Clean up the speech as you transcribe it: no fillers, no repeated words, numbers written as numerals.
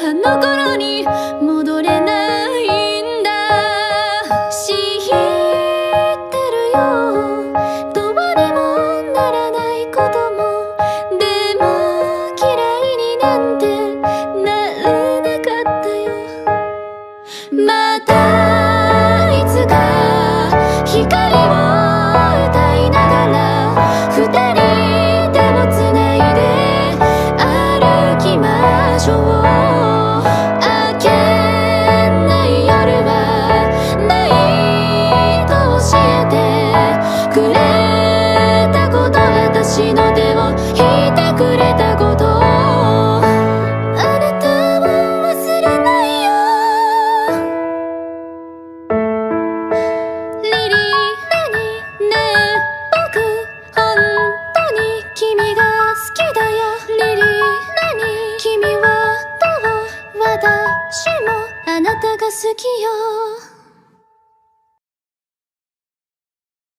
あの頃に戻れないんだ。知ってるよ、どうにもならないことも。でも嫌いになんてなれなかったよ。またいつか光を歌いながら二人手をつないで歩きましょう。明けない夜はないと教えてくれたこと、私の手を引いてくれたこと、あなたを忘れないよ。リリー、何ねえ、僕本当に君が好きだよ。リリー、何君はどう、私もあなたが好きよ。